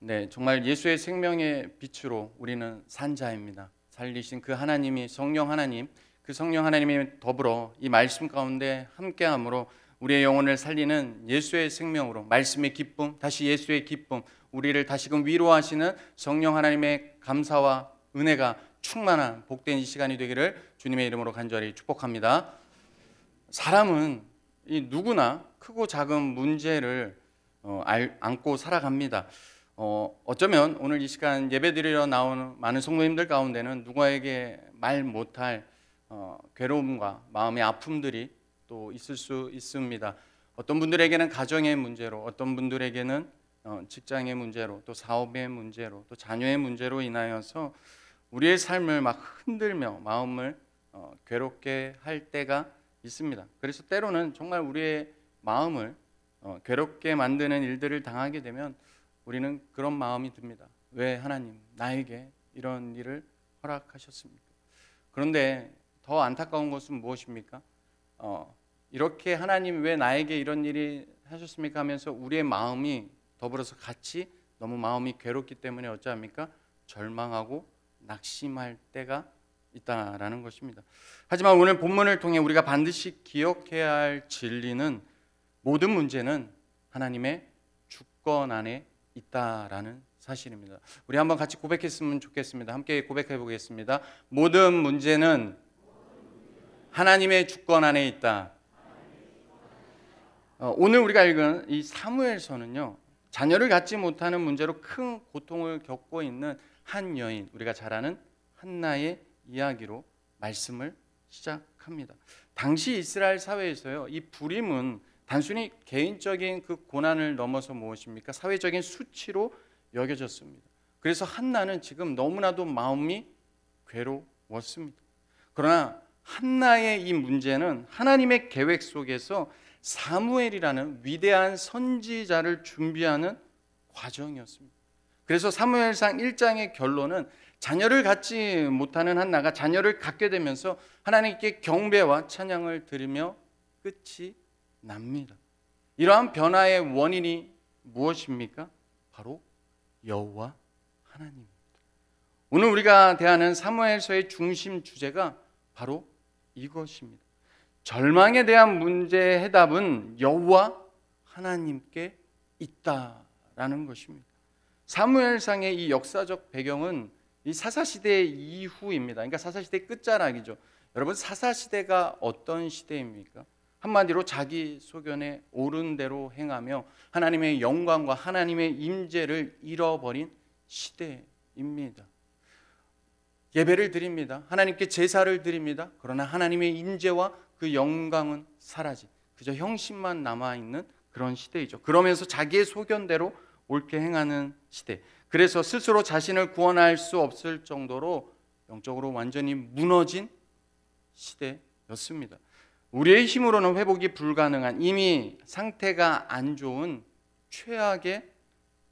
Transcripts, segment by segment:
네, 정말 예수의 생명의 빛으로 우리는 산 자입니다. 살리신 그 하나님이 성령 하나님, 그 성령 하나님이 더불어 이 말씀 가운데 함께함으로 우리의 영혼을 살리는 예수의 생명으로 말씀의 기쁨, 다시 예수의 기쁨, 우리를 다시금 위로하시는 성령 하나님의 감사와 은혜가 충만한 복된 이 시간이 되기를 주님의 이름으로 간절히 축복합니다. 사람은 누구나 크고 작은 문제를 안고 살아갑니다. 어쩌면 오늘 이 시간 예배드리러 나오는 많은 성도님들 가운데는 누구에게 말 못할 괴로움과 마음의 아픔들이 또 있을 수 있습니다. 어떤 분들에게는 가정의 문제로, 어떤 분들에게는 직장의 문제로, 또 사업의 문제로, 또 자녀의 문제로 인하여서 우리의 삶을 막 흔들며 마음을 괴롭게 할 때가 있습니다. 그래서 때로는 정말 우리의 마음을 괴롭게 만드는 일들을 당하게 되면 우리는 그런 마음이 듭니다. 왜 하나님 나에게 이런 일을 허락하셨습니까? 그런데 더 안타까운 것은 무엇입니까? 이렇게 하나님 왜 나에게 이런 일이 하셨습니까? 하면서 우리의 마음이 더불어서 같이 너무 마음이 괴롭기 때문에 어찌합니까? 절망하고 낙심할 때가 있다라는 것입니다. 하지만 오늘 본문을 통해 우리가 반드시 기억해야 할 진리는 모든 문제는 하나님의 주권 안에 있다라는 사실입니다. 우리 한번 같이 고백했으면 좋겠습니다. 함께 고백해 보겠습니다. 모든 문제는 하나님의 주권 안에 있다. 오늘 우리가 읽은 이 사무엘서는요, 자녀를 갖지 못하는 문제로 큰 고통을 겪고 있는 한 여인, 우리가 잘 아는 한나의 이야기로 말씀을 시작합니다. 당시 이스라엘 사회에서요, 이 불임은 단순히 개인적인 그 고난을 넘어서 무엇입니까? 사회적인 수치로 여겨졌습니다. 그래서 한나는 지금 너무나도 마음이 괴로웠습니다. 그러나 한나의 이 문제는 하나님의 계획 속에서 사무엘이라는 위대한 선지자를 준비하는 과정이었습니다. 그래서 사무엘상 1장의 결론은 자녀를 갖지 못하는 한나가 자녀를 갖게 되면서 하나님께 경배와 찬양을 드리며 끝이 납니다. 이러한 변화의 원인이 무엇입니까? 바로 여호와 하나님입니다. 오늘 우리가 대하는 사무엘서의 중심 주제가 바로 이것입니다. 절망에 대한 문제의 해답은 여호와 하나님께 있다라는 것입니다. 사무엘상의 이 역사적 배경은 이 사사시대 이후입니다. 그러니까 사사시대 끝자락이죠. 여러분, 사사시대가 어떤 시대입니까? 한마디로 자기 소견에 옳은 대로 행하며 하나님의 영광과 하나님의 임재를 잃어버린 시대입니다. 예배를 드립니다. 하나님께 제사를 드립니다. 그러나 하나님의 임재와 그 영광은 사라진, 그저 형식만 남아있는 그런 시대이죠. 그러면서 자기의 소견대로 옳게 행하는 시대. 그래서 스스로 자신을 구원할 수 없을 정도로 영적으로 완전히 무너진 시대였습니다. 우리의 힘으로는 회복이 불가능한, 이미 상태가 안 좋은 최악의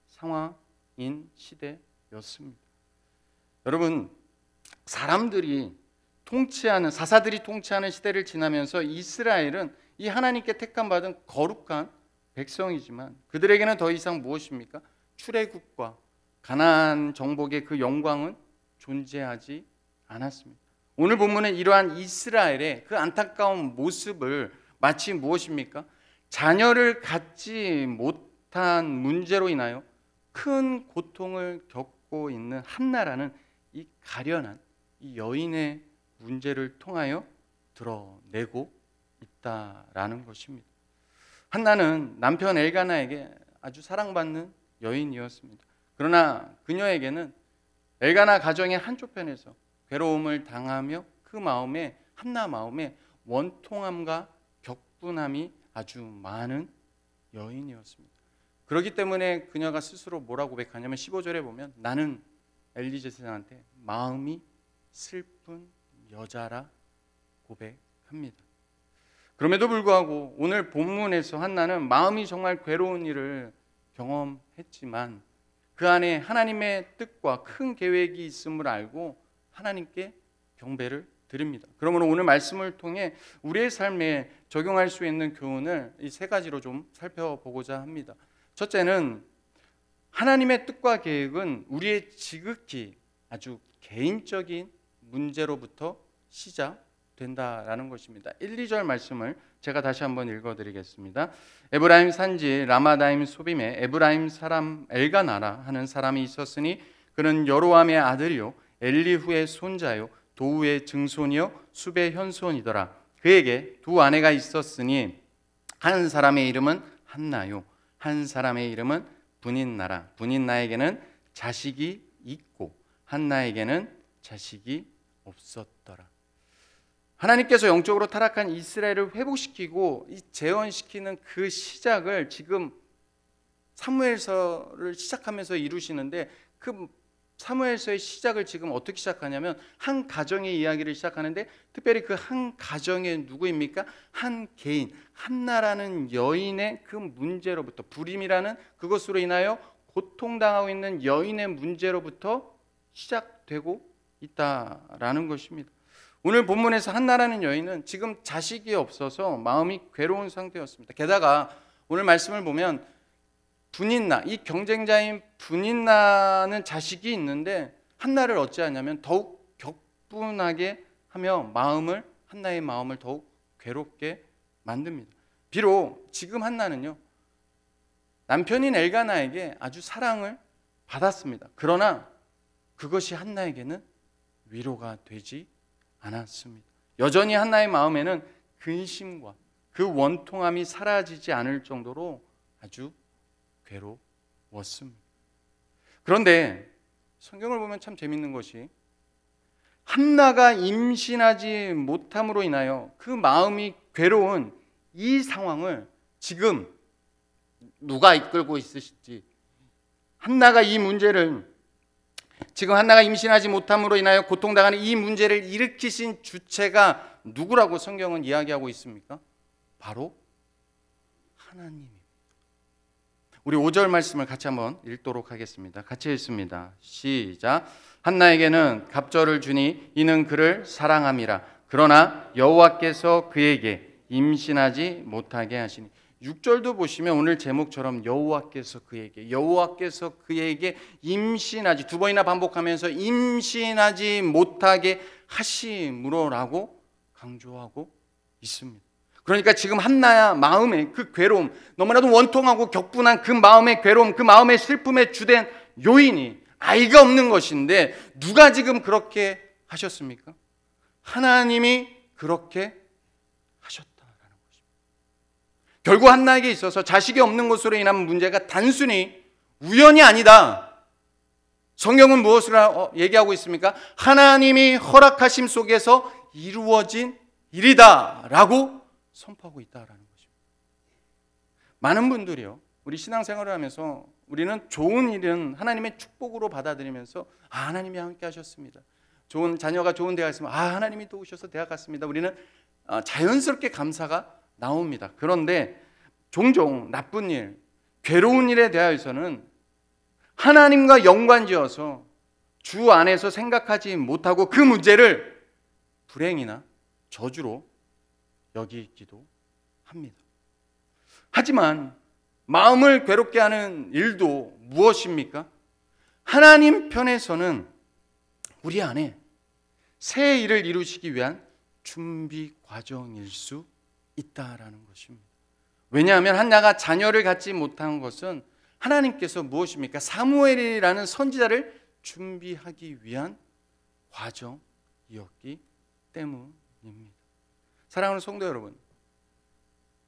상황인 시대였습니다. 여러분, 사사들이 통치하는 시대를 지나면서 이스라엘은 이 하나님께 택함받은 거룩한 백성이지만 그들에게는 더 이상 무엇입니까? 출애굽과 가나안 정복의 그 영광은 존재하지 않았습니다. 오늘 본문은 이러한 이스라엘의 그 안타까운 모습을 마치 무엇입니까? 자녀를 갖지 못한 문제로 인하여 큰 고통을 겪고 있는 한나라는 이 가련한 이 여인의 문제를 통하여 드러내고 있다라는 것입니다. 한나는 남편 엘가나에게 아주 사랑받는 여인이었습니다. 그러나 그녀에게는 엘가나 가정의 한쪽편에서 괴로움을 당하며 그 마음에, 한나 마음에 원통함과 격분함이 아주 많은 여인이었습니다. 그렇기 때문에 그녀가 스스로 뭐라고 고백하냐면 15절에 보면 나는 엘리제셋한테 마음이 슬픈 여자라 고백합니다. 그럼에도 불구하고 오늘 본문에서 한나는 마음이 정말 괴로운 일을 경험했지만 그 안에 하나님의 뜻과 큰 계획이 있음을 알고 하나님께 경배를 드립니다. 그러므로 오늘 말씀을 통해 우리의 삶에 적용할 수 있는 교훈을 이 세 가지로 좀 살펴보고자 합니다. 첫째는 하나님의 뜻과 계획은 우리의 지극히 아주 개인적인 문제로부터 시작된다라는 것입니다. 1, 2절 말씀을 제가 다시 한번 읽어드리겠습니다. 에브라임 산지 라마다임 소빔에 에브라임 사람 엘가나라 하는 사람이 있었으니 그는 여로함의 아들이요 엘리후의 손자요 도우의 증손이요 숲의 현손이더라. 그에게 두 아내가 있었으니 한 사람의 이름은 한나요 한 사람의 이름은 분인나라. 분인나에게는 자식이 있고 한나에게는 자식이 없었더라. 하나님께서 영적으로 타락한 이스라엘을 회복시키고 재건시키는 그 시작을 지금 사무엘서를 시작하면서 이루시는데, 그 사무엘서의 시작을 지금 어떻게 시작하냐면 한 가정의 이야기를 시작하는데, 특별히 그 한 가정의 누구입니까? 한 개인, 한나라는 여인의 그 문제로부터, 불임이라는 그것으로 인하여 고통당하고 있는 여인의 문제로부터 시작되고 있다라는 것입니다. 오늘 본문에서 한나라는 여인은 지금 자식이 없어서 마음이 괴로운 상태였습니다. 게다가 오늘 말씀을 보면 분인나, 이 경쟁자인 분인나는 자식이 있는데 한나를 어찌하냐면 더욱 격분하게 하며 한나의 마음을 더욱 괴롭게 만듭니다. 비록 지금 한나는요, 남편인 엘가나에게 아주 사랑을 받았습니다. 그러나 그것이 한나에게는 위로가 되지 않았습니다. 여전히 한나의 마음에는 근심과 그 원통함이 사라지지 않을 정도로 아주 괴로웠습니다. 그런데 성경을 보면 참 재밌는 것이, 한나가 임신하지 못함으로 인하여 그 마음이 괴로운 이 상황을 지금 누가 이끌고 있으실지, 한나가 임신하지 못함으로 인하여 고통당하는 이 문제를 일으키신 주체가 누구라고 성경은 이야기하고 있습니까? 바로 하나님입니다. 우리 5절 말씀을 같이 한번 읽도록 하겠습니다. 같이 읽습니다. 시작. 한나에게는 갑절을 주니 이는 그를 사랑함이라. 그러나 여호와께서 그에게 임신하지 못하게 하시니. 6절도 보시면 오늘 제목처럼 여호와께서 그에게 임신하지, 두 번이나 반복하면서 임신하지 못하게 하심으로라고 강조하고 있습니다. 그러니까 지금 한나야 마음의 그 괴로움, 너무나도 원통하고 격분한 그 마음의 괴로움, 그 마음의 슬픔의 주된 요인이 아이가 없는 것인데, 누가 지금 그렇게 하셨습니까? 하나님이 그렇게 하셨다라는 것입니다. 결국 한나에게 있어서 자식이 없는 것으로 인한 문제가 단순히 우연이 아니다. 성경은 무엇을 얘기하고 있습니까? 하나님이 허락하심 속에서 이루어진 일이다라고 선포하고 있다라는 것입니다. 많은 분들이요, 우리 신앙생활을 하면서 우리는 좋은 일은 하나님의 축복으로 받아들이면서 하나님이 함께 하셨습니다. 좋은 자녀가 좋은 대학 있으면 하나님이 도우셔서 대학 갔습니다. 우리는 자연스럽게 감사가 나옵니다. 그런데 종종 나쁜 일, 괴로운 일에 대하여서는 하나님과 연관지어서 주 안에서 생각하지 못하고 그 문제를 불행이나 저주로 여기기도 합니다. 하지만 마음을 괴롭게 하는 일도 무엇입니까? 하나님 편에서는 우리 안에 새 일을 이루시기 위한 준비 과정일 수 있다라는 것입니다. 왜냐하면 한나가 자녀를 갖지 못한 것은 하나님께서 무엇입니까? 사무엘이라는 선지자를 준비하기 위한 과정이었기 때문입니다. 사랑하는 성도 여러분,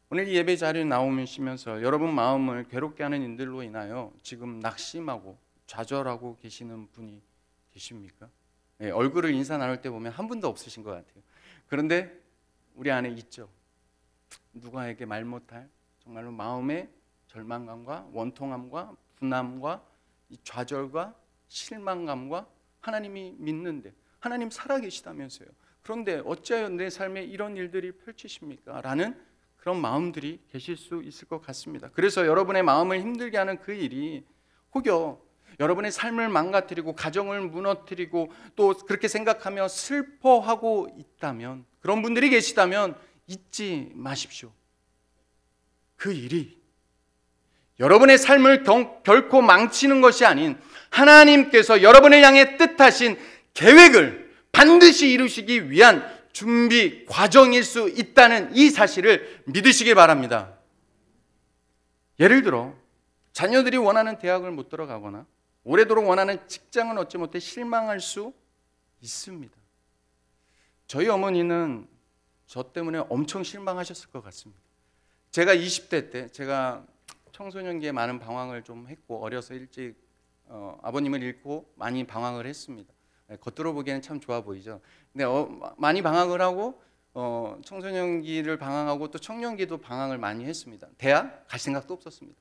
오늘 이 예배 자리에 나오시면서 여러분 마음을 괴롭게 하는 일들로 인하여 지금 낙심하고 좌절하고 계시는 분이 계십니까? 네, 얼굴을 인사 나눌 때 보면 한 분도 없으신 것 같아요. 그런데 우리 안에 있죠. 누구에게 말 못할 정말로 마음의 절망감과 원통함과 분함과 이 좌절과 실망감과, 하나님이 믿는데 하나님 살아계시다면서요. 그런데 어찌하여 내 삶에 이런 일들이 펼치십니까? 라는 그런 마음들이 계실 수 있을 것 같습니다. 그래서 여러분의 마음을 힘들게 하는 그 일이 혹여 여러분의 삶을 망가뜨리고 가정을 무너뜨리고 또 그렇게 생각하며 슬퍼하고 있다면, 그런 분들이 계시다면 잊지 마십시오. 그 일이 여러분의 삶을 결코 망치는 것이 아닌 하나님께서 여러분을 향해 뜻하신 계획을 반드시 이루시기 위한 준비 과정일 수 있다는 이 사실을 믿으시길 바랍니다. 예를 들어 자녀들이 원하는 대학을 못 들어가거나 오래도록 원하는 직장을 얻지 못해 실망할 수 있습니다. 저희 어머니는 저 때문에 엄청 실망하셨을 것 같습니다. 제가 20대 때 제가 청소년기에 많은 방황을 좀 했고 어려서 일찍 아버님을 잃고 많이 방황을 했습니다. 겉으로 보기에는 참 좋아 보이죠. 근데 많이 방황을 하고 청소년기를 방황하고 또 청년기도 방황을 많이 했습니다. 대학 갈 생각도 없었습니다.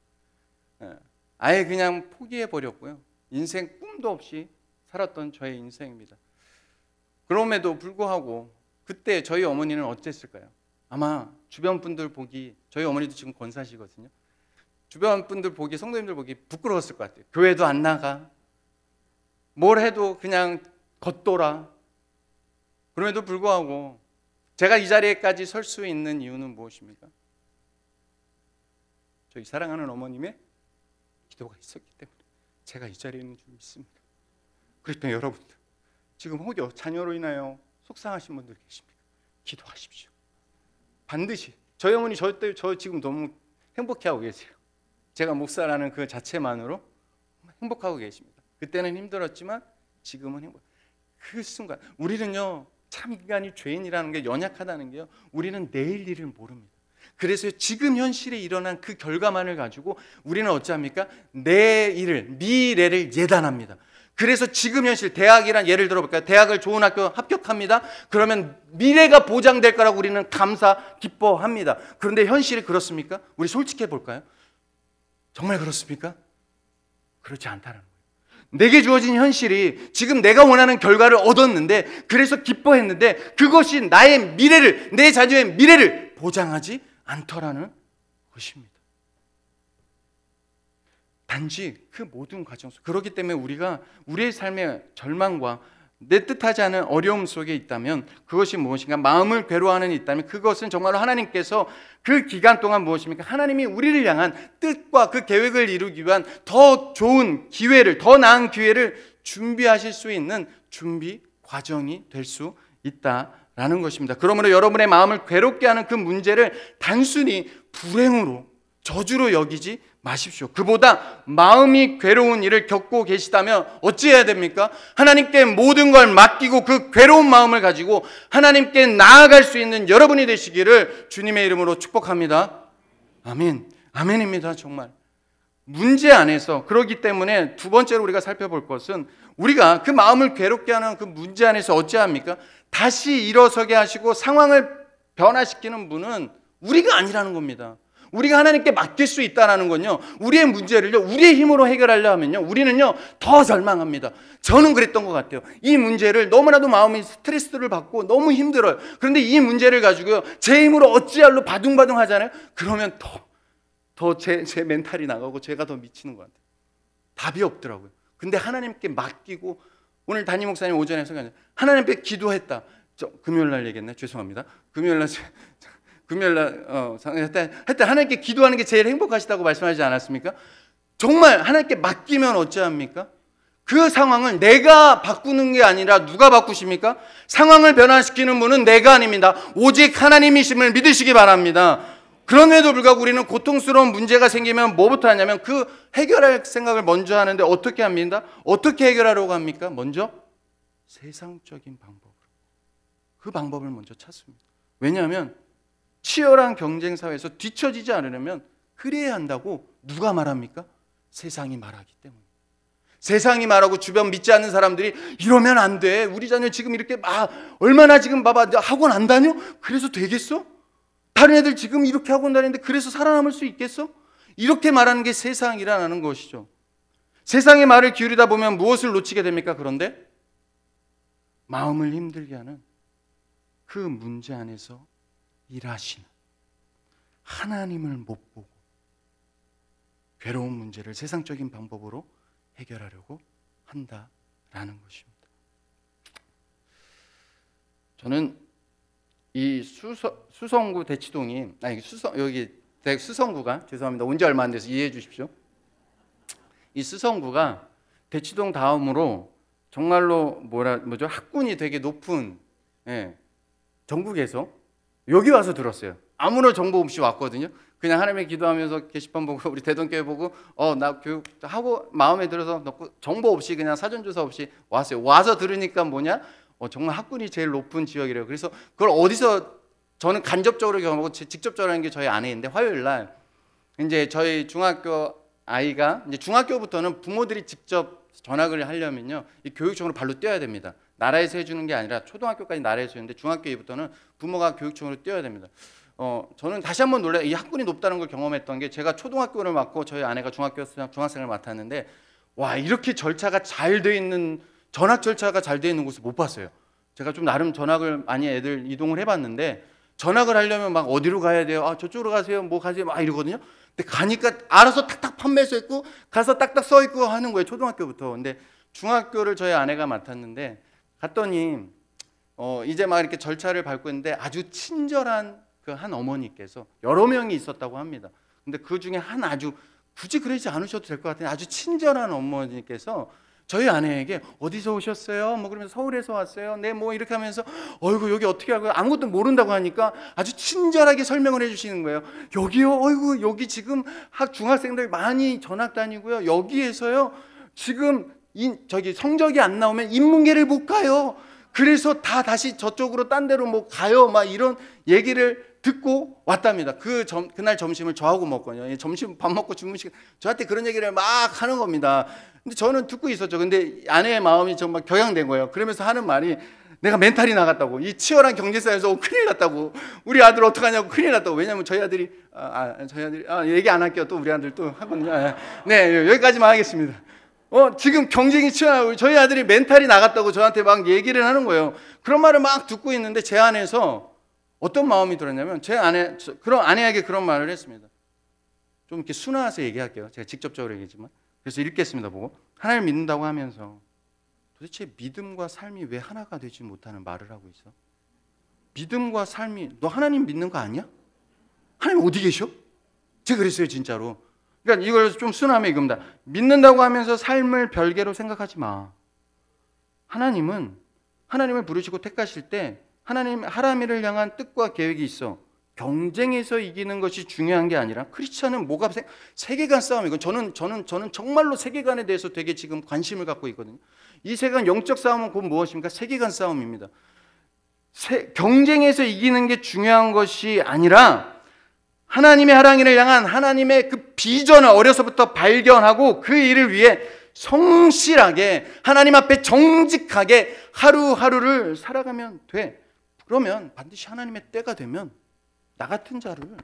아예 그냥 포기해 버렸고요. 인생 꿈도 없이 살았던 저의 인생입니다. 그럼에도 불구하고 그때 저희 어머니는 어땠을까요? 아마 주변 분들 보기, 저희 어머니도 지금 권사시거든요. 주변 분들 보기, 성도님들 보기 부끄러웠을 것 같아요. 교회도 안 나가, 뭘 해도 그냥 겉돌아. 그럼에도 불구하고 제가 이 자리에까지 설 수 있는 이유는 무엇입니까? 저희 사랑하는 어머님의 기도가 있었기 때문에 제가 이 자리에 있는 줄 믿습니다. 그랬더니 여러분들 지금 혹여 자녀로 인하여 속상하신 분들 계십니까? 기도하십시오. 반드시 저희 어머니 저 지금 너무 행복해하고 계세요. 제가 목사라는 그 자체만으로 행복하고 계십니다. 그때는 힘들었지만 지금은 행복. 그 순간 우리는요 참 인간이 죄인이라는 게 연약하다는 게요. 우리는 내일 일을 모릅니다. 그래서 지금 현실에 일어난 그 결과만을 가지고 우리는 어찌합니까? 내일을, 미래를 예단합니다. 그래서 지금 현실, 대학이란 예를 들어볼까요? 대학을 좋은 학교 합격합니다. 그러면 미래가 보장될 거라고 우리는 기뻐합니다. 그런데 현실이 그렇습니까? 우리 솔직해 볼까요? 정말 그렇습니까? 그렇지 않다는 거예요. 내게 주어진 현실이 지금 내가 원하는 결과를 얻었는데 그래서 기뻐했는데 그것이 나의 미래를, 내 자녀의 미래를 보장하지 않더라는 것입니다. 단지 그 모든 과정 속 그렇기 때문에 우리가 우리의 삶의 절망과 내 뜻하지 않은 어려움 속에 있다면 그것이 무엇인가 마음을 괴로워하는 데 있다면 그것은 정말로 하나님께서 그 기간 동안 무엇입니까? 하나님이 우리를 향한 뜻과 그 계획을 이루기 위한 더 좋은 기회를 더 나은 기회를 준비하실 수 있는 준비 과정이 될 수 있다라는 것입니다. 그러므로 여러분의 마음을 괴롭게 하는 그 문제를 단순히 불행으로 저주로 여기지 마십시오. 그보다 마음이 괴로운 일을 겪고 계시다면 어찌해야 됩니까? 하나님께 모든 걸 맡기고 그 괴로운 마음을 가지고 하나님께 나아갈 수 있는 여러분이 되시기를 주님의 이름으로 축복합니다. 아멘. 아멘입니다. 정말. 문제 안에서 그렇기 때문에 두 번째로 우리가 살펴볼 것은 우리가 그 마음을 괴롭게 하는 그 문제 안에서 어찌합니까? 다시 일어서게 하시고 상황을 변화시키는 분은 우리가 아니라는 겁니다. 우리가 하나님께 맡길 수 있다는 건요, 우리의 문제를요, 우리의 힘으로 해결하려 하면요, 우리는요, 더 절망합니다. 저는 그랬던 것 같아요. 이 문제를 너무나도 마음이 스트레스를 받고 너무 힘들어요. 그런데 이 문제를 가지고요, 제 힘으로 어찌할로 바둥바둥 하잖아요? 그러면 더 제 멘탈이 나가고 제가 더 미치는 것 같아요. 답이 없더라고요. 근데 하나님께 맡기고, 오늘 담임 목사님 오전에 설교하셨는데, 하나님께 기도했다. 금요일날 얘기했네. 죄송합니다. 금요일날 하여튼 하나님께 기도하는 게 제일 행복하시다고 말씀하지 않았습니까? 정말 하나님께 맡기면 어찌합니까? 그 상황을 내가 바꾸는 게 아니라 누가 바꾸십니까? 상황을 변화시키는 분은 내가 아닙니다. 오직 하나님이심을 믿으시기 바랍니다. 그럼에도 불구하고 우리는 고통스러운 문제가 생기면 뭐부터 하냐면 그 해결할 생각을 먼저 하는데 어떻게 합니까? 어떻게 해결하려고 합니까? 먼저 세상적인 방법으로 그 방법을 먼저 찾습니다. 왜냐하면 치열한 경쟁 사회에서 뒤처지지 않으려면 그래야 한다고 누가 말합니까? 세상이 말하기 때문에. 세상이 말하고 주변 믿지 않는 사람들이 이러면 안 돼. 우리 자녀 지금 이렇게 얼마나 지금 봐봐 학원 안 다녀? 그래서 되겠어? 다른 애들 지금 이렇게 학원 다니는데 그래서 살아남을 수 있겠어? 이렇게 말하는 게 세상이라는 것이죠. 세상의 말을 기울이다 보면 무엇을 놓치게 됩니까? 그런데 마음을 힘들게 하는 그 문제 안에서 일하시는 하나님을 못 보고 괴로운 문제를 세상적인 방법으로 해결하려고 한다라는 것입니다. 저는 이 수성구 대치동이 여기 수성구가 죄송합니다. 온 지 얼마 안 돼서 이해해 주십시오. 이 수성구가 대치동 다음으로 정말로 뭐죠? 학군이 되게 높은 전국에서 여기 와서 들었어요. 아무런 정보 없이 왔거든요. 그냥 하나님의 기도하면서 게시판 보고 우리 대동교회 보고 나 교육하고 마음에 들어서 넣고 정보 없이 그냥 사전조사 없이 왔어요. 와서 들으니까 뭐냐? 정말 학군이 제일 높은 지역이래요. 그래서 그걸 어디서 저는 간접적으로 경험하고 직접적으로 하는 게 저희 아내인데 화요일 날 이제 저희 중학교 아이가 이제 중학교부터는 부모들이 직접 전학을 하려면요 이 교육청으로 발로 뛰어야 됩니다. 나라에서 해주는 게 아니라 초등학교까지 나라에서 했는데 중학교 이후부터는 부모가 교육청으로 뛰어야 됩니다. 저는 다시 한번 놀래 이 학군이 높다는 걸 경험했던 게 제가 초등학교를 맡고 저희 아내가 중학생을 맡았는데 와 이렇게 절차가 잘 돼 있는 전학 절차가 잘 돼 있는 곳을 못 봤어요. 제가 좀 나름 전학을 많이 애들 이동을 해봤는데 전학을 하려면 막 어디로 가야 돼요? 저쪽으로 가세요. 뭐 가세요? 막 이러거든요. 근데 가니까 알아서 탁탁 판매서 있고 가서 딱딱 써 있고 하는 거예요. 초등학교부터. 근데 중학교를 저희 아내가 맡았는데 갔더니 이제 막 이렇게 절차를 밟고 있는데 아주 친절한 그 한 어머니께서 여러 명이 있었다고 합니다. 근데 그 중에 한 아주 굳이 그러지 않으셔도 될 것 같은 아주 친절한 어머니께서 저희 아내에게 어디서 오셨어요? 뭐 그러면서 서울에서 왔어요. 네, 뭐 이렇게 하면서 어이구 여기 어떻게 하고요? 아무것도 모른다고 하니까 아주 친절하게 설명을 해주시는 거예요. 여기요, 어이구 여기 지금 중학생들 많이 전학 다니고요. 여기에서요 지금 저기 성적이 안 나오면 인문계를 못 가요. 그래서 다시 저쪽으로 딴 데로 뭐 가요. 막 이런 얘기를 듣고 왔답니다. 그날 점심을 저하고 먹거든요. 점심 밥 먹고 주무시고 저한테 그런 얘기를 막 하는 겁니다. 근데 저는 듣고 있었죠. 근데 아내의 마음이 정말 격양된 거예요. 그러면서 하는 말이 내가 멘탈이 나갔다고. 이 치열한 경제사에서 큰일 났다고. 우리 아들 어떡하냐고 큰일 났다고. 왜냐면 저희 아들이 얘기 안 할게요. 또 우리 아들 또 하거든요. 네, 여기까지만 하겠습니다. 지금 경쟁이 치열하고 저희 아들이 멘탈이 나갔다고 저한테 막 얘기를 하는 거예요. 그런 말을 막 듣고 있는데 제 안에서 어떤 마음이 들었냐면 아내에게 그런 말을 했습니다. 좀 이렇게 순화해서 얘기할게요. 제가 직접적으로 얘기했지만. 그래서 읽겠습니다. 보고 하나님을 믿는다고 하면서 도대체 믿음과 삶이 왜 하나가 되지 못하는 말을 하고 있어? 믿음과 삶이 너 하나님 믿는 거 아니야? 하나님 어디 계셔? 제가 그랬어요 진짜로. 그러니까 이걸 좀 순화하면 이겁니다. 믿는다고 하면서 삶을 별개로 생각하지 마. 하나님을 부르시고 택하실 때 하나님을 향한 뜻과 계획이 있어. 경쟁에서 이기는 것이 중요한 게 아니라 크리스찬은 뭐가 세계관 싸움이고 저는 정말로 세계관에 대해서 되게 지금 관심을 갖고 있거든요. 이 세계관 영적 싸움은 곧 무엇입니까? 세계관 싸움입니다. 경쟁에서 이기는 게 중요한 것이 아니라 하나님의 하나님을 향한 하나님의 그 비전을 어려서부터 발견하고 그 일을 위해 성실하게 하나님 앞에 정직하게 하루하루를 살아가면 돼. 그러면 반드시 하나님의 때가 되면 나 같은 자를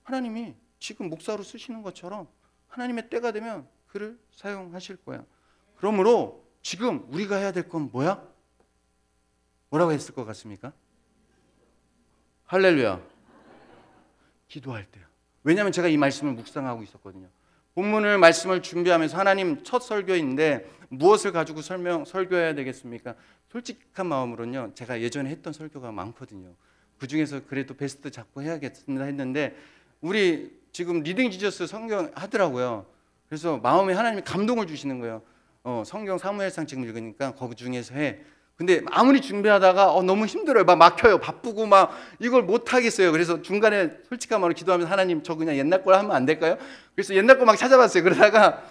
하나님이 지금 목사로 쓰시는 것처럼 하나님의 때가 되면 그를 사용하실 거야. 그러므로 지금 우리가 해야 될 건 뭐야? 뭐라고 했을 것 같습니까? 할렐루야. 기도할 때요. 왜냐하면 제가 이 말씀을 묵상하고 있었거든요. 본문을 말씀을 준비하면서 하나님 첫 설교인데 무엇을 가지고 설교해야 되겠습니까? 솔직한 마음으로는요. 제가 예전에 했던 설교가 많거든요. 그 중에서 그래도 베스트 잡고 해야겠습니다 했는데 우리 지금 리딩 지저스 성경 하더라고요. 그래서 마음에 하나님이 감동을 주시는 거예요. 성경 사무엘상 지금 읽으니까 거기 중에서 해. 근데 아무리 준비하다가 너무 힘들어요. 막 막혀요. 바쁘고 막 이걸 못 하겠어요. 그래서 중간에 솔직한 마음으로 기도하면서 하나님 저 그냥 옛날 걸 하면 안 될까요? 그래서 옛날 거 막 찾아봤어요. 그러다가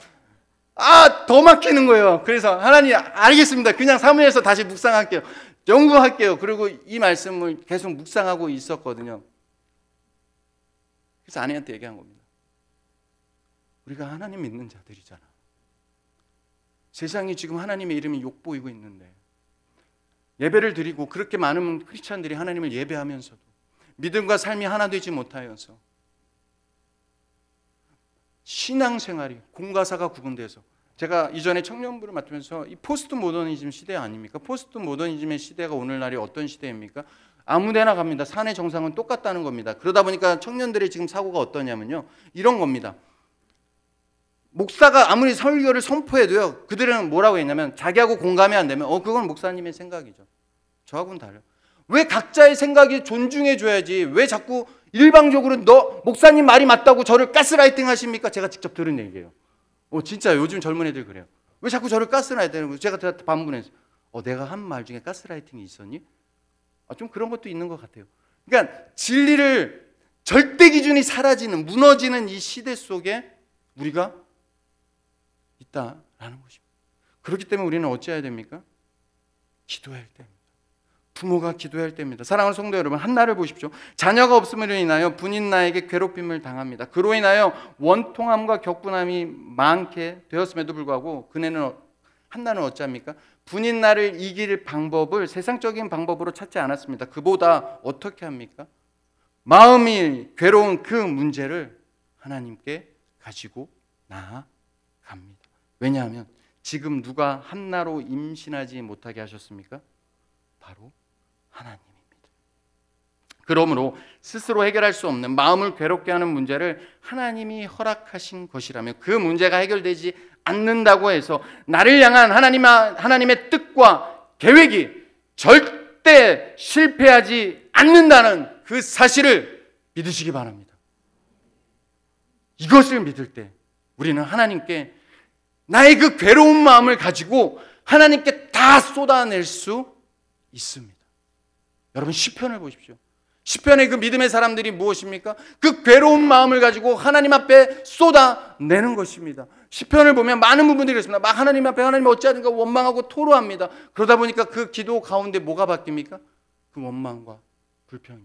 더 막히는 거예요. 그래서 하나님 알겠습니다. 그냥 사무엘서 다시 묵상할게요. 연구할게요. 그리고 이 말씀을 계속 묵상하고 있었거든요. 그래서 아내한테 얘기한 겁니다. 우리가 하나님 믿는 자들이잖아. 세상이 지금 하나님의 이름이 욕보이고 있는데 예배를 드리고 그렇게 많은 크리스찬들이 하나님을 예배하면서도 믿음과 삶이 하나 되지 못하여서 신앙생활이 공과사가 구분돼서 제가 이전에 청년부를 맡으면서 이 포스트 모더니즘 시대 아닙니까? 포스트 모더니즘의 시대가 오늘날이 어떤 시대입니까? 아무데나 갑니다. 산의 정상은 똑같다는 겁니다. 그러다 보니까 청년들의 지금 사고가 어떠냐면요. 이런 겁니다. 목사가 아무리 설교를 선포해도요. 그들은 뭐라고 했냐면 자기하고 공감이 안 되면 그건 목사님의 생각이죠. 저하고는 달라요. 왜 각자의 생각이 존중해 줘야지 왜 자꾸 일방적으로 너 목사님 말이 맞다고 저를 가스라이팅 하십니까? 제가 직접 들은 얘기예요. 진짜 요즘 젊은 애들 그래요. 왜 자꾸 저를 가스라이팅 하는 거예요? 제가 반문해서 내가 한 말 중에 가스라이팅이 있었니? 좀 그런 것도 있는 것 같아요. 그러니까 진리를 절대 기준이 사라지는, 무너지는 이 시대 속에 우리가 있다라는 것입니다. 그렇기 때문에 우리는 어찌해야 됩니까? 기도해야 됩니다. 부모가 기도할 때입니다. 사랑하는 성도 여러분, 한나를 보십시오. 자녀가 없음으로 인하여 분인나에게 괴롭힘을 당합니다. 그로 인하여 원통함과 격분함이 많게 되었음에도 불구하고 한나는 어찌합니까? 분인나를 이길 방법을 세상적인 방법으로 찾지 않았습니다. 그보다 어떻게 합니까? 마음이 괴로운 그 문제를 하나님께 가지고 나아갑니다. 왜냐하면 지금 누가 한나로 임신하지 못하게 하셨습니까? 바로 하나님입니다. 그러므로 스스로 해결할 수 없는 마음을 괴롭게 하는 문제를 하나님이 허락하신 것이라며 그 문제가 해결되지 않는다고 해서 나를 향한 하나님의 뜻과 계획이 절대 실패하지 않는다는 그 사실을 믿으시기 바랍니다. 이것을 믿을 때 우리는 하나님께 나의 그 괴로운 마음을 가지고 하나님께 다 쏟아낼 수 있습니다. 여러분 시편을 보십시오. 시편의 그 믿음의 사람들이 무엇입니까? 그 괴로운 마음을 가지고 하나님 앞에 쏟아내는 것입니다. 시편을 보면 많은 부분들이 있습니다. 막 하나님 앞에 하나님 어찌하든가 원망하고 토로합니다. 그러다 보니까 그 기도 가운데 뭐가 바뀝니까? 그 원망과 불평이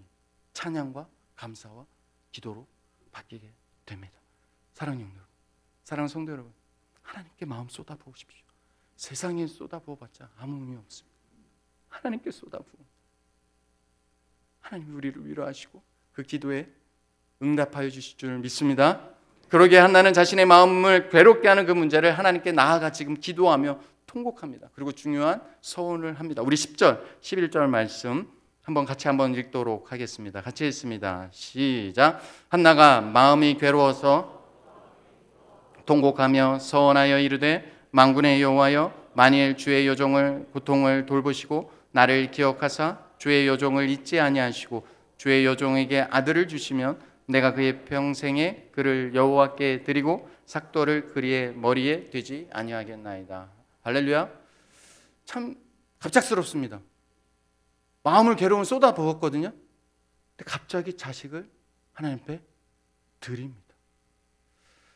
찬양과 감사와 기도로 바뀌게 됩니다. 사랑하는 여러분, 사랑하는 성도 여러분, 하나님께 마음 쏟아부으십시오. 세상에 쏟아부어봤자 아무 의미 없습니다. 하나님께 쏟아부어 하나님이 우리를 위로하시고 그 기도에 응답하여 주실 줄 믿습니다. 그러기에 한나는 자신의 마음을 괴롭게 하는 그 문제를 하나님께 나아가 지금 기도하며 통곡합니다. 그리고 중요한 서원을 합니다. 우리 10절, 11절 말씀 같이 한번 읽도록 하겠습니다. 같이 읽습니다. 시작. 한나가 마음이 괴로워서 통곡하며 서원하여 이르되 만군의 여호와여 만일 주의 여종을 고통을 돌보시고 나를 기억하사 주의 여종을 잊지 아니하시고 주의 여종에게 아들을 주시면 내가 그의 평생에 그를 여호와께 드리고 삭도를 그리의 머리에 되지 아니하겠나이다. 할렐루야. 참 갑작스럽습니다. 마음을 괴로움 쏟아부었거든요. 근데 갑자기 자식을 하나님 앞에 드립니다.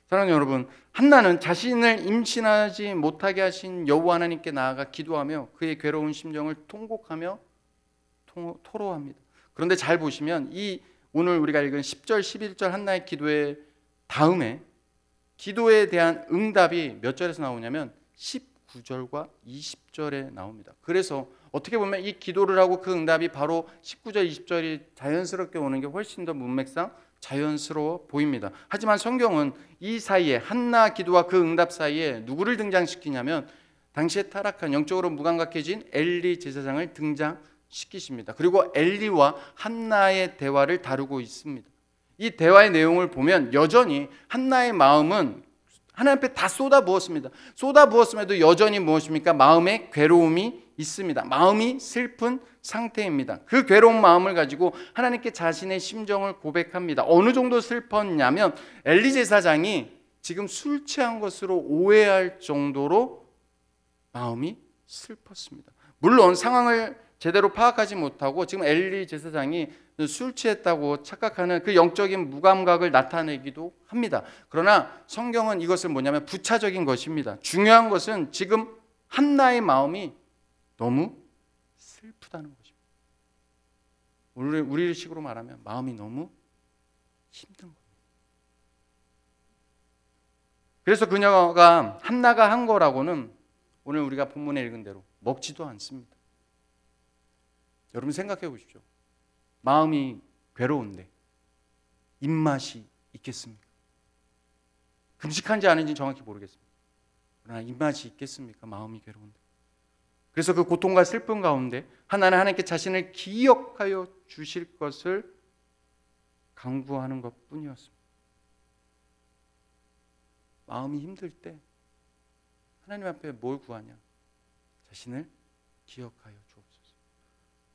사랑하는 여러분, 한나는 자신을 임신하지 못하게 하신 여호와 하나님께 나아가 기도하며 그의 괴로운 심정을 통곡하며 토로합니다. 그런데 잘 보시면 이 오늘 우리가 읽은 10절, 11절 한나의 기도의 다음에 기도에 대한 응답이 몇 절에서 나오냐면 19절과 20절에 나옵니다. 그래서 어떻게 보면 이 기도를 하고 그 응답이 바로 19절, 20절이 자연스럽게 오는 게 훨씬 더 문맥상 자연스러워 보입니다. 하지만 성경은 이 사이에 한나 기도와 그 응답 사이에 누구를 등장시키냐면 당시에 타락한 영적으로 무감각해진 엘리 제사장을 등장시키십니다. 그리고 엘리와 한나의 대화를 다루고 있습니다. 이 대화의 내용을 보면 여전히 한나의 마음은 하나님 앞에 다 쏟아부었습니다. 쏟아부었음에도 여전히 무엇입니까? 마음에 괴로움이 있습니다. 마음이 슬픈 상태입니다. 그 괴로운 마음을 가지고 하나님께 자신의 심정을 고백합니다. 어느 정도 슬펐냐면 엘리 제사장이 지금 술 취한 것으로 오해할 정도로 마음이 슬펐습니다. 물론 상황을 제대로 파악하지 못하고 지금 엘리 제사장이 술 취했다고 착각하는 그 영적인 무감각을 나타내기도 합니다. 그러나 성경은 이것을 뭐냐면 부차적인 것입니다. 중요한 것은 지금 한나의 마음이 너무 슬프다는 것입니다. 우리 식으로 말하면 마음이 너무 힘든 겁니다. 그래서 그녀가 한나가 한 거라고는 오늘 우리가 본문에 읽은 대로 먹지도 않습니다. 여러분 생각해 보십시오. 마음이 괴로운데 입맛이 있겠습니까? 금식한지 아닌지 정확히 모르겠습니다. 그러나 입맛이 있겠습니까? 마음이 괴로운데. 그래서 그 고통과 슬픔 가운데 하나는 하나님께 자신을 기억하여 주실 것을 간구하는 것뿐이었습니다. 마음이 힘들 때 하나님 앞에 뭘 구하냐? 자신을 기억하여 주옵소서.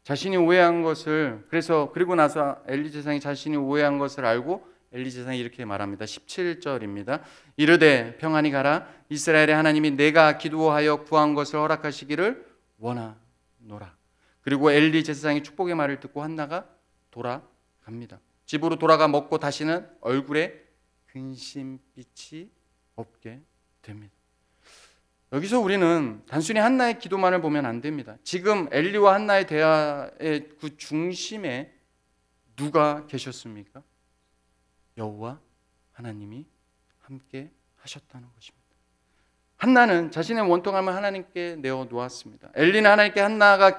자신이 오해한 것을, 그리고 나서 엘리 제사장이 자신이 오해한 것을 알고 엘리 제사장이 이렇게 말합니다. 17절입니다. 이르되 평안히 가라. 이스라엘의 하나님이 내가 기도하여 구한 것을 허락하시기를 원하노라. 그리고 엘리 제사장이 축복의 말을 듣고 한나가 돌아갑니다. 집으로 돌아가 먹고 다시는 얼굴에 근심빛이 없게 됩니다. 여기서 우리는 단순히 한나의 기도만을 보면 안 됩니다. 지금 엘리와 한나의 대화의 그 중심에 누가 계셨습니까? 여호와 하나님이 함께 하셨다는 것입니다. 한나는 자신의 원통함을 하나님께 내어 놓았습니다. 엘리는 하나님께 한나가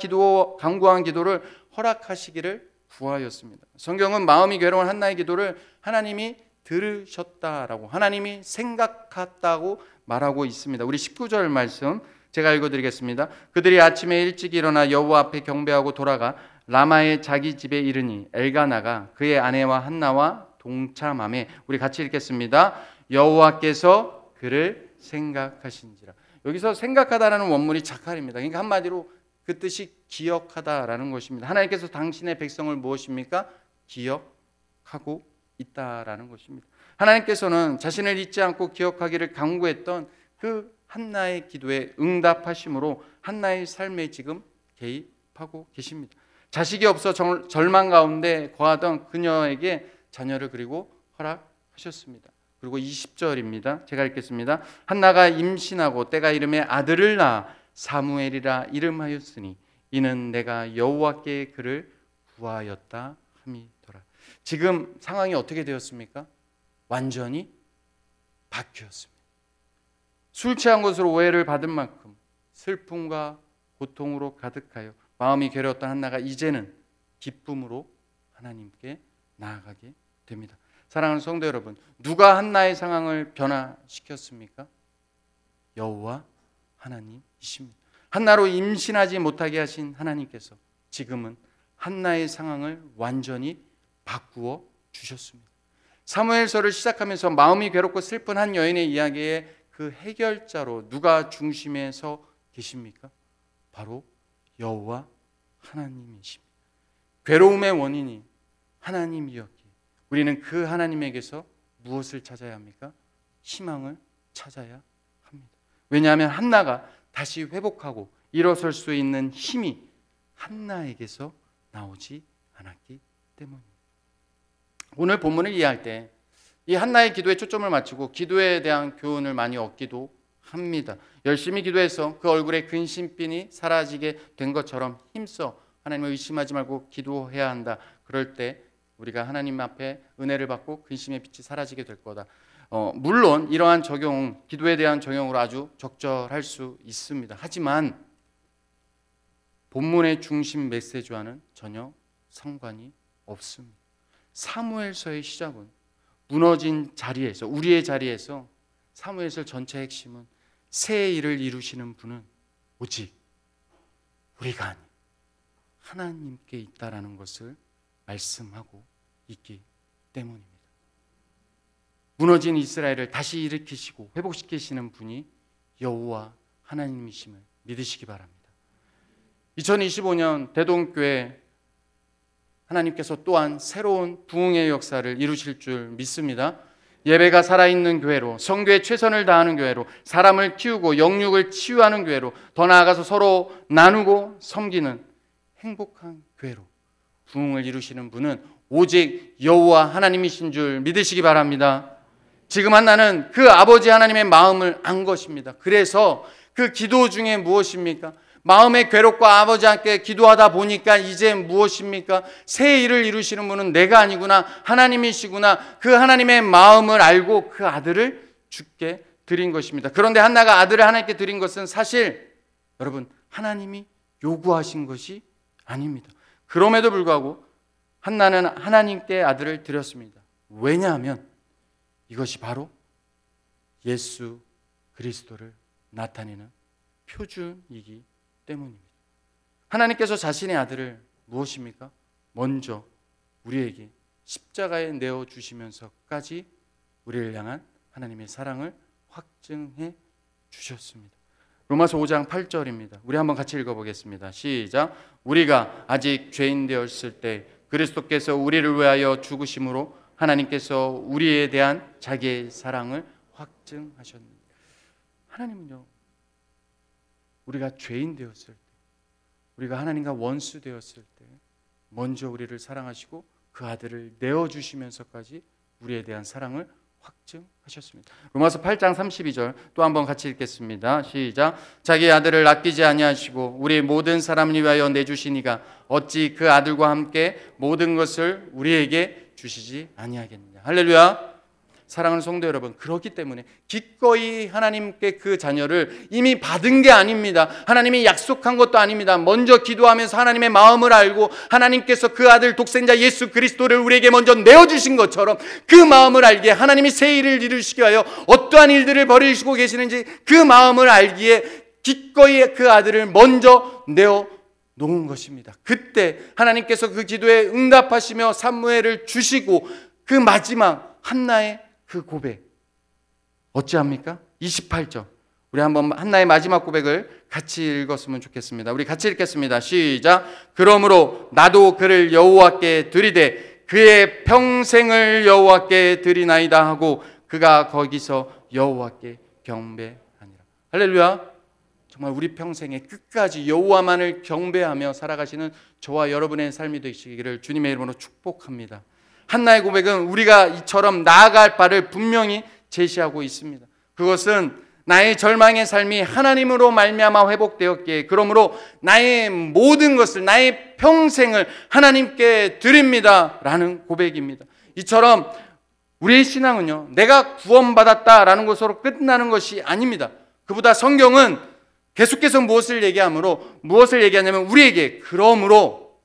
간구한 기도를 허락하시기를 구하였습니다. 성경은 마음이 괴로운 한나의 기도를 하나님이 들으셨다라고, 하나님이 생각했다고 말하고 있습니다. 우리 19절 말씀 제가 읽어드리겠습니다. 그들이 아침에 일찍 일어나 여호와 앞에 경배하고 돌아가 라마의 자기 집에 이르니 엘가나가 그의 아내와 한나와 동참하매, 우리 같이 읽겠습니다. 여호와께서 그를 생각하신지라. 여기서 생각하다라는 원문이 자칼입니다. 그러니까 한마디로 그 뜻이 기억하다라는 것입니다. 하나님께서 당신의 백성을 무엇입니까? 기억하고 있다라는 것입니다. 하나님께서는 자신을 잊지 않고 기억하기를 간구했던 그 한나의 기도에 응답하심으로 한나의 삶에 지금 개입하고 계십니다. 자식이 없어 절망 가운데 거하던 그녀에게 자녀를 그리고 허락하셨습니다. 그리고 20절입니다. 제가 읽겠습니다. 한나가 임신하고 때가 이름에 아들을 낳아 사무엘이라 이름하였으니 이는 내가 여호와께 그를 구하였다 함이더라. 지금 상황이 어떻게 되었습니까? 완전히 바뀌었습니다. 술 취한 것으로 오해를 받은 만큼 슬픔과 고통으로 가득하여 마음이 괴로웠던 한나가 이제는 기쁨으로 하나님께 나아가게 됩니다. 사랑하는 성도 여러분, 누가 한나의 상황을 변화시켰습니까? 여호와 하나님이십니다. 한나로 임신하지 못하게 하신 하나님께서 지금은 한나의 상황을 완전히 바꾸어 주셨습니다. 사무엘서를 시작하면서 마음이 괴롭고 슬픈 한 여인의 이야기의 그 해결자로 누가 중심에 서 계십니까? 바로 여호와 하나님이십니다. 괴로움의 원인이 하나님이었기에 우리는 그 하나님에게서 무엇을 찾아야 합니까? 희망을 찾아야 합니다. 왜냐하면 한나가 다시 회복하고 일어설 수 있는 힘이 한나에게서 나오지 않았기 때문입니다. 오늘 본문을 이해할 때 이 한나의 기도에 초점을 맞추고 기도에 대한 교훈을 많이 얻기도 합니다. 열심히 기도해서 그 얼굴에 근심빈이 사라지게 된 것처럼 힘써 하나님을 의심하지 말고 기도해야 한다. 그럴 때 우리가 하나님 앞에 은혜를 받고 근심의 빛이 사라지게 될 거다. 물론 이러한 적용, 기도에 대한 적용으로 아주 적절할 수 있습니다. 하지만 본문의 중심 메시지와는 전혀 상관이 없습니다. 사무엘서의 시작은 무너진 자리에서, 우리의 자리에서 사무엘서 전체 핵심은 새 일을 이루시는 분은 오직 우리가 아닌 하나님께 있다라는 것을 말씀하고 있기 때문입니다. 무너진 이스라엘을 다시 일으키시고 회복시키시는 분이 여호와 하나님이심을 믿으시기 바랍니다. 2025년 대동교회 하나님께서 또한 새로운 부흥의 역사를 이루실 줄 믿습니다. 예배가 살아있는 교회로, 성교에 최선을 다하는 교회로, 사람을 키우고 영육을 치유하는 교회로, 더 나아가서 서로 나누고 섬기는 행복한 교회로 부흥을 이루시는 분은 오직 여호와 하나님이신 줄 믿으시기 바랍니다. 지금 한나는 그 아버지 하나님의 마음을 안 것입니다. 그래서 그 기도 중에 무엇입니까? 마음의 괴롭과 아버지 함께 기도하다 보니까 이제 무엇입니까? 새 일을 이루시는 분은 내가 아니구나, 하나님이시구나. 그 하나님의 마음을 알고 그 아들을 주께 드린 것입니다. 그런데 한나가 아들을 하나님께 드린 것은 사실 여러분 하나님이 요구하신 것이 아닙니다. 그럼에도 불구하고 한나는 하나님께 아들을 드렸습니다. 왜냐하면 이것이 바로 예수 그리스도를 나타내는 표준이기 때문입니다. 하나님께서 자신의 아들을 무엇입니까? 먼저 우리에게 십자가에 내어주시면서까지 우리를 향한 하나님의 사랑을 확증해 주셨습니다. 로마서 5장 8절입니다. 우리 한번 같이 읽어보겠습니다. 시작. 우리가 아직 죄인 되었을 때 그리스도께서 우리를 위하여 죽으심으로 하나님께서 우리에 대한 자기의 사랑을 확증하셨느니라. 하나님은요, 우리가 죄인 되었을 때, 우리가 하나님과 원수 되었을 때 먼저 우리를 사랑하시고 그 아들을 내어주시면서까지 우리에 대한 사랑을 확증하셨습니다. 로마서 8장 32절 또 한번 같이 읽겠습니다. 시작. 자기 아들을 아끼지 아니하시고 우리 모든 사람을 위하여 내주시니가 어찌 그 아들과 함께 모든 것을 우리에게 주시지 아니하겠느냐. 할렐루야. 사랑하는 성도 여러분, 그렇기 때문에 기꺼이 하나님께 그 자녀를 이미 받은 게 아닙니다. 하나님이 약속한 것도 아닙니다. 먼저 기도하면서 하나님의 마음을 알고 하나님께서 그 아들 독생자 예수 그리스도를 우리에게 먼저 내어주신 것처럼 그 마음을 알기에 하나님이 새 일을 이루시기 위하여 어떠한 일들을 벌이시고 계시는지 그 마음을 알기에 기꺼이 그 아들을 먼저 내어 놓은 것입니다. 그때 하나님께서 그 기도에 응답하시며 사무엘을 주시고 그 마지막 한나의 그 고백 어찌합니까? 28절 우리 한번 한나의 마지막 고백을 같이 읽었으면 좋겠습니다. 우리 같이 읽겠습니다. 시작. 그러므로 나도 그를 여호와께 드리되 그의 평생을 여호와께 드리나이다 하고 그가 거기서 여호와께 경배하니라. 할렐루야. 정말 우리 평생에 끝까지 여호와만을 경배하며 살아가시는 저와 여러분의 삶이 되시기를 주님의 이름으로 축복합니다. 한나의 고백은 우리가 이처럼 나아갈 바를 분명히 제시하고 있습니다. 그것은 나의 절망의 삶이 하나님으로 말미암아 회복되었기에 그러므로 나의 모든 것을 나의 평생을 하나님께 드립니다 라는 고백입니다. 이처럼 우리의 신앙은요, 내가 구원받았다라는 것으로 끝나는 것이 아닙니다. 그보다 성경은 계속해서 무엇을 얘기하냐면 우리에게 그러므로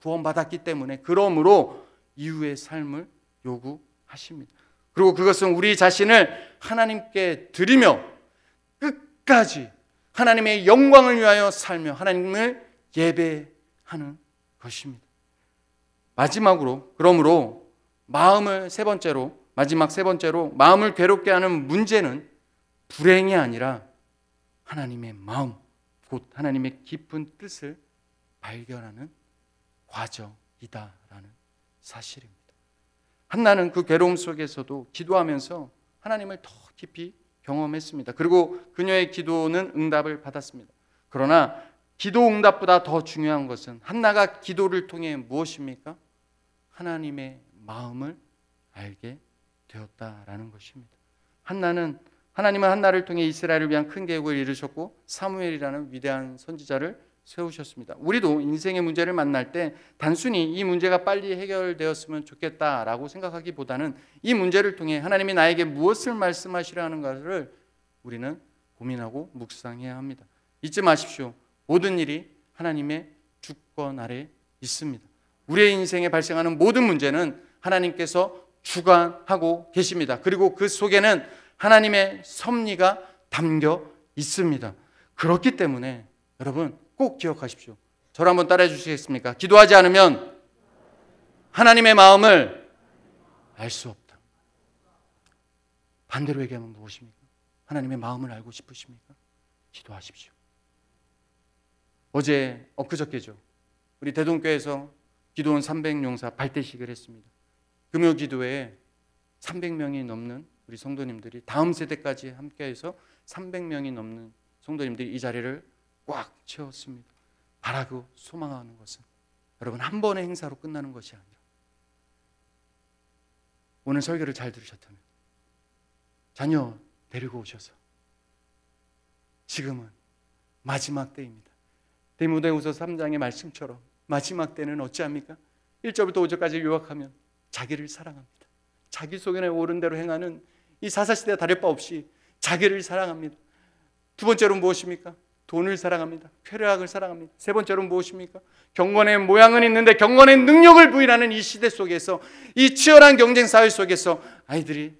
구원받았기 때문에 그러므로 이후의 삶을 요구하십니다. 그리고 그것은 우리 자신을 하나님께 드리며 끝까지 하나님의 영광을 위하여 살며 하나님을 예배하는 것입니다. 마지막으로 그러므로 마지막 세 번째로 마음을 괴롭게 하는 문제는 불행이 아니라 하나님의 마음, 곧 하나님의 깊은 뜻을 발견하는 과정이다라는 사실입니다. 한나는 그 괴로움 속에서도 기도하면서 하나님을 더 깊이 경험했습니다. 그리고 그녀의 기도는 응답을 받았습니다. 그러나 기도 응답보다 더 중요한 것은 한나가 기도를 통해 무엇입니까? 하나님의 마음을 알게 되었다라는 것입니다. 하나님은 한나를 통해 이스라엘을 위한 큰 계획을 이루셨고 사무엘이라는 위대한 선지자를 세우셨습니다. 우리도 인생의 문제를 만날 때 단순히 이 문제가 빨리 해결되었으면 좋겠다라고 생각하기보다는 이 문제를 통해 하나님이 나에게 무엇을 말씀하시려 하는가를 우리는 고민하고 묵상해야 합니다. 잊지 마십시오. 모든 일이 하나님의 주권 아래 있습니다. 우리의 인생에 발생하는 모든 문제는 하나님께서 주관하고 계십니다. 그리고 그 속에는 하나님의 섭리가 담겨 있습니다. 그렇기 때문에 여러분 꼭 기억하십시오. 저를 한번 따라해 주시겠습니까? 기도하지 않으면 하나님의 마음을 알 수 없다. 반대로 얘기하면 무엇입니까? 하나님의 마음을 알고 싶으십니까? 기도하십시오. 엊그저께죠. 우리 대동교회에서 기도원 300용사 발대식을 했습니다. 금요 기도회에 300명이 넘는 우리 성도님들이 다음 세대까지 함께해서 300명이 넘는 성도님들이 이 자리를 꽉 채웠습니다. 바라고 소망하는 것은 여러분 한 번의 행사로 끝나는 것이 아니라 오늘 설교를 잘 들으셨다면 자녀 데리고 오셔서 지금은 마지막 때입니다. 디모데후서 3장의 말씀처럼 마지막 때는 어찌합니까? 1절부터 5절까지 요약하면 자기를 사랑합니다. 자기 소견에 옳은 대로 행하는 이 사사시대와 다를 바 없이 자기를 사랑합니다. 두 번째로 무엇입니까? 돈을 사랑합니다. 쾌락을 사랑합니다. 세 번째로 무엇입니까? 경건의 모양은 있는데 경건의 능력을 부인하는 이 시대 속에서 이 치열한 경쟁 사회 속에서 아이들이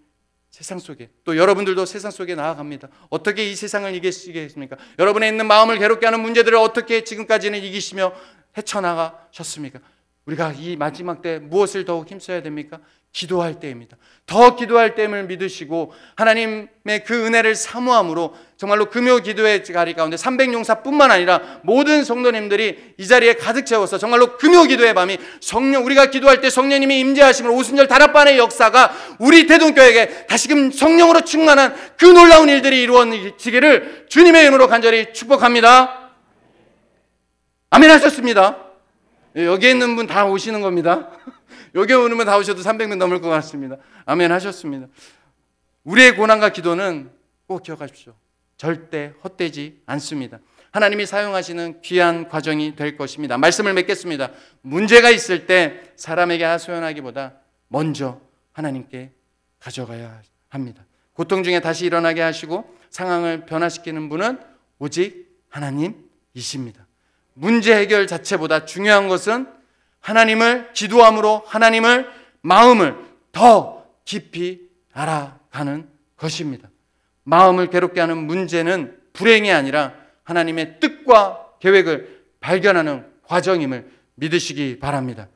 세상 속에 또 여러분들도 세상 속에 나아갑니다. 어떻게 이 세상을 이기시겠습니까? 여러분의 있는 마음을 괴롭게 하는 문제들을 어떻게 지금까지는 이기시며 헤쳐나가셨습니까? 우리가 이 마지막 때 무엇을 더욱 힘써야 됩니까? 기도할 때입니다. 더 기도할 때임을 믿으시고 하나님의 그 은혜를 사모함으로 정말로 금요 기도의 자리 가운데 300용사뿐만 아니라 모든 성도님들이 이 자리에 가득 채워서 정말로 금요 기도의 밤이 성령, 우리가 기도할 때 성령님이 임재하심으로 오순절 다락방의 역사가 우리 대동교회에게 다시금 성령으로 충만한 그 놀라운 일들이 이루어지기를 주님의 이름으로 간절히 축복합니다. 아멘 하셨습니다. 여기에 있는 분 다 오시는 겁니다. 여기 오는 분 다 오셔도 300명 넘을 것 같습니다. 아멘 하셨습니다. 우리의 고난과 기도는 꼭 기억하십시오. 절대 헛되지 않습니다. 하나님이 사용하시는 귀한 과정이 될 것입니다. 말씀을 맺겠습니다. 문제가 있을 때 사람에게 하소연하기보다 먼저 하나님께 가져가야 합니다. 고통 중에 다시 일어나게 하시고 상황을 변화시키는 분은 오직 하나님이십니다. 문제 해결 자체보다 중요한 것은 하나님을 기도함으로 하나님을 마음을 더 깊이 알아가는 것입니다. 마음을 괴롭게 하는 문제는 불행이 아니라 하나님의 뜻과 계획을 발견하는 과정임을 믿으시기 바랍니다.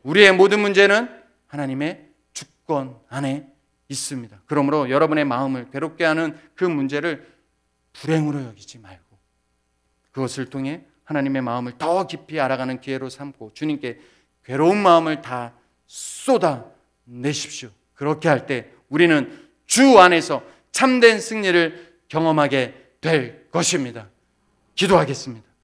우리의 모든 문제는 하나님의 주권 안에 있습니다. 그러므로 여러분의 마음을 괴롭게 하는 그 문제를 불행으로 여기지 말고 그것을 통해 하나님의 마음을 더 깊이 알아가는 기회로 삼고 주님께 괴로운 마음을 다 쏟아내십시오. 그렇게 할 때 우리는 주 안에서 참된 승리를 경험하게 될 것입니다. 기도하겠습니다.